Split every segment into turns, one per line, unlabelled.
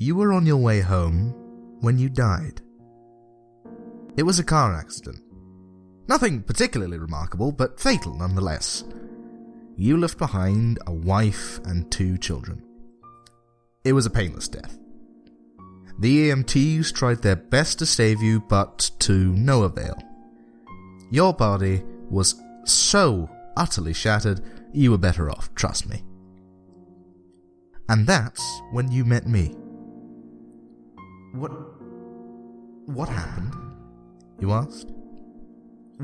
You were on your way home when you died. It was a car accident. Nothing particularly remarkable, but fatal nonetheless. You left behind a wife and 2 children. It was a painless death. The EMTs tried their best to save you, but to no avail. Your body was so utterly shattered, you were better off, trust me. And that's when you met me. What happened? You asked.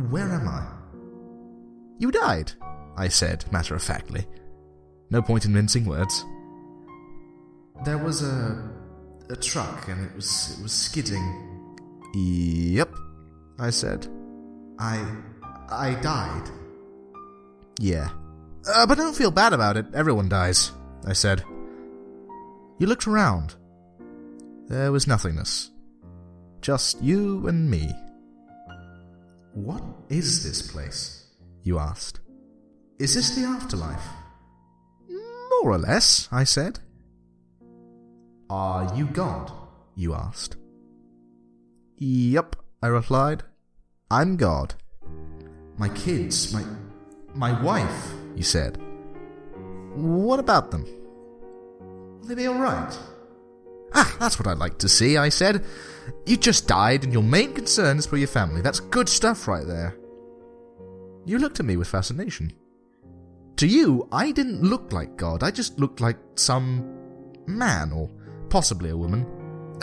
Where am I? You died, I said, matter-of-factly. No point in mincing words. There was a truck, and it was skidding. Yep, I said. I died. Yeah. But don't feel bad about it. Everyone dies, I said. You looked around. There was nothingness. Just you and me. What is this place? You asked. Is this the afterlife? More or less, I said. Are you God? You asked. Yep, I replied. I'm God. My kids, my wife, you said. What about them? Will they be alright? That's what I'd like to see, I said. You just died and your main concern is for your family. That's good stuff right there. You looked at me with fascination. To you, I didn't look like God. I just looked like some man, or possibly a woman.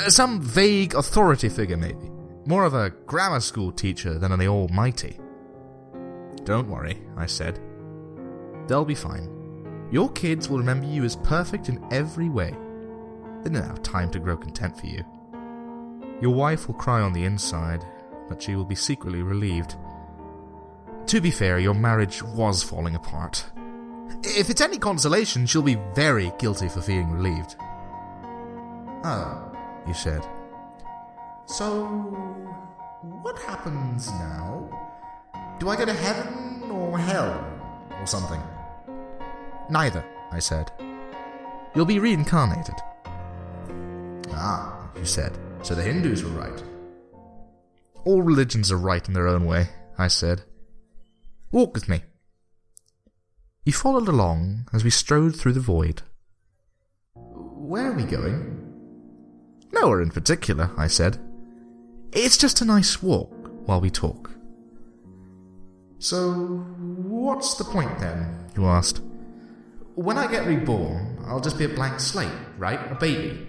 Some vague authority figure, maybe. More of a grammar school teacher than an almighty. Don't worry, I said. They'll be fine. Your kids will remember you as perfect in every way. They don't have time to grow content for you. Your wife will cry on the inside, but she will be secretly relieved. To be fair, your marriage was falling apart. If it's any consolation, she'll be very guilty for feeling relieved. Oh, you said. So, what happens now? Do I go to heaven or hell or something? Neither, I said. You'll be reincarnated. Ah, you said. So the Hindus were right. All religions are right in their own way, I said. Walk with me. He followed along as we strode through the void. Where are we going? Nowhere in particular, I said. It's just a nice walk while we talk. So, what's the point then? You asked. When I get reborn, I'll just be a blank slate, right? A baby.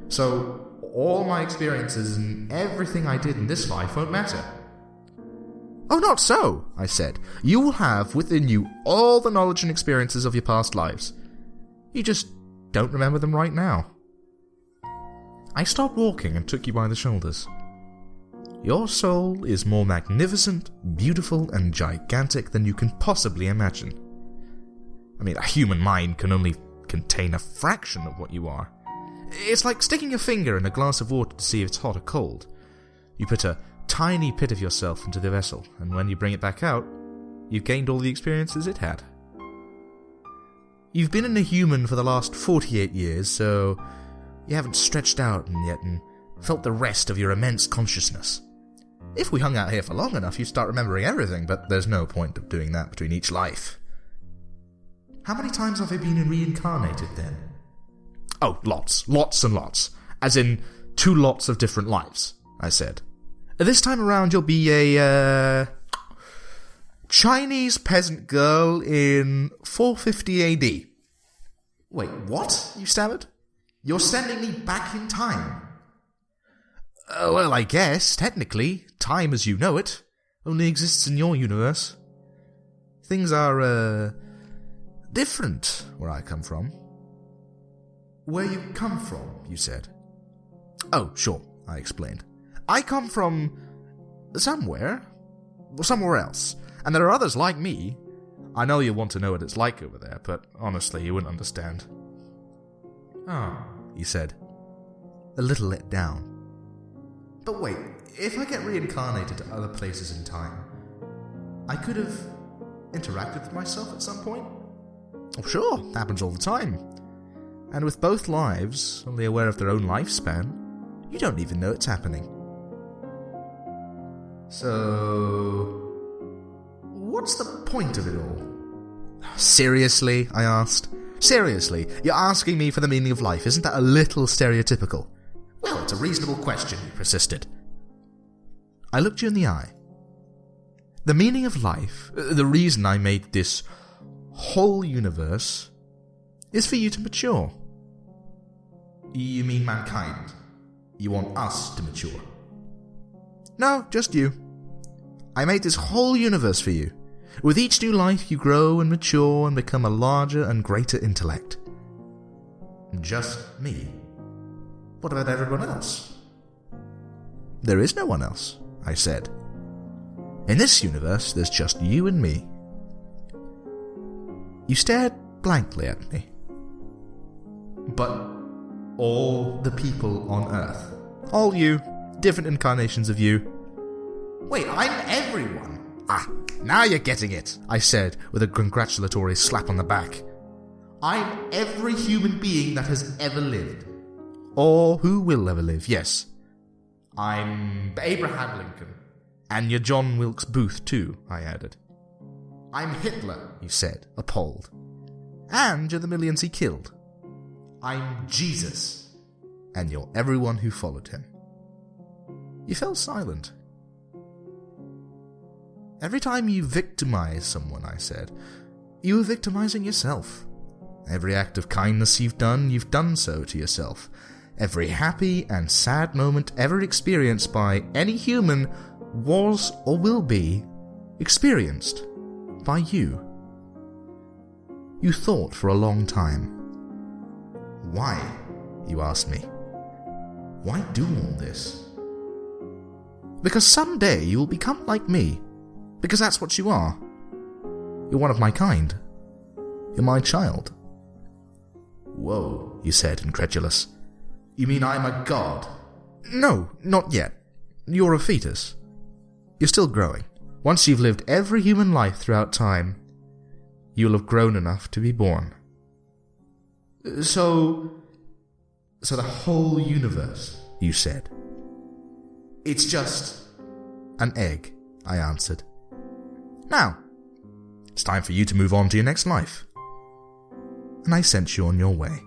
So, all my experiences and everything I did in this life won't matter. Oh, not so, I said. You will have within you all the knowledge and experiences of your past lives. You just don't remember them right now. I stopped walking and took you by the shoulders. Your soul is more magnificent, beautiful, and gigantic than you can possibly imagine. I mean, a human mind can only contain a fraction of what you are. It's like sticking your finger in a glass of water to see if it's hot or cold. You put a tiny bit of yourself into the vessel, and when you bring it back out, you've gained all the experiences it had. You've been in a human for the last 48 years, so you haven't stretched out yet and felt the rest of your immense consciousness. If we hung out here for long enough, you'd start remembering everything, but there's no point of doing that between each life. How many times have I been reincarnated then? Oh, lots. Lots and lots. As in 2 lots of different lives, I said. This time around you'll be a, Chinese peasant girl in 450 AD. Wait, what? You stammered. You're sending me back in time. Well, I guess, technically, time as you know it only exists in your universe. Things are, different where I come from. Where you come from, you said. Oh, sure, I explained. I come from somewhere else, and there are others like me. I know you want to know what it's like over there, but honestly, you wouldn't understand. Oh, he said, a little let down. But wait, if I get reincarnated to other places in time, I could have interacted with myself at some point? Oh, sure, happens all the time. And with both lives only aware of their own lifespan, you don't even know it's happening. So, what's the point of it all? Seriously, I asked. Seriously, you're asking me for the meaning of life. Isn't that a little stereotypical? Well, it's a reasonable question, he persisted. I looked you in the eye. The meaning of life, the reason I made this whole universe, is for you to mature. You mean mankind? You want us to mature? No, just you. I made this whole universe for you. With each new life, you grow and mature and become a larger and greater intellect. Just me? What about everyone else? There is no one else, I said. In this universe, there's just you and me. You stared blankly at me. But all the people on Earth. All you, different incarnations of you. Wait, I'm everyone. Ah, now you're getting it, I said with a congratulatory slap on the back. I'm every human being that has ever lived. Or who will ever live, yes. I'm Abraham Lincoln. And you're John Wilkes Booth too, I added. I'm Hitler, you said, appalled. And you're the millions he killed. I'm Jesus. And you're everyone who followed him. You fell silent. Every time you victimize someone, I said, you are victimizing yourself. Every act of kindness you've done so to yourself. Every happy and sad moment ever experienced by any human was or will be experienced by you. You thought for a long time. Why? You asked me. Why do all this? Because someday you will become like me. Because that's what you are. You're one of my kind. You're my child. Whoa, you said, incredulous. You mean I'm a god? No, not yet. You're a fetus. You're still growing. Once you've lived every human life throughout time, you'll have grown enough to be born. So the whole universe, you said. It's just an egg, I answered. Now, it's time for you to move on to your next life. And I sent you on your way.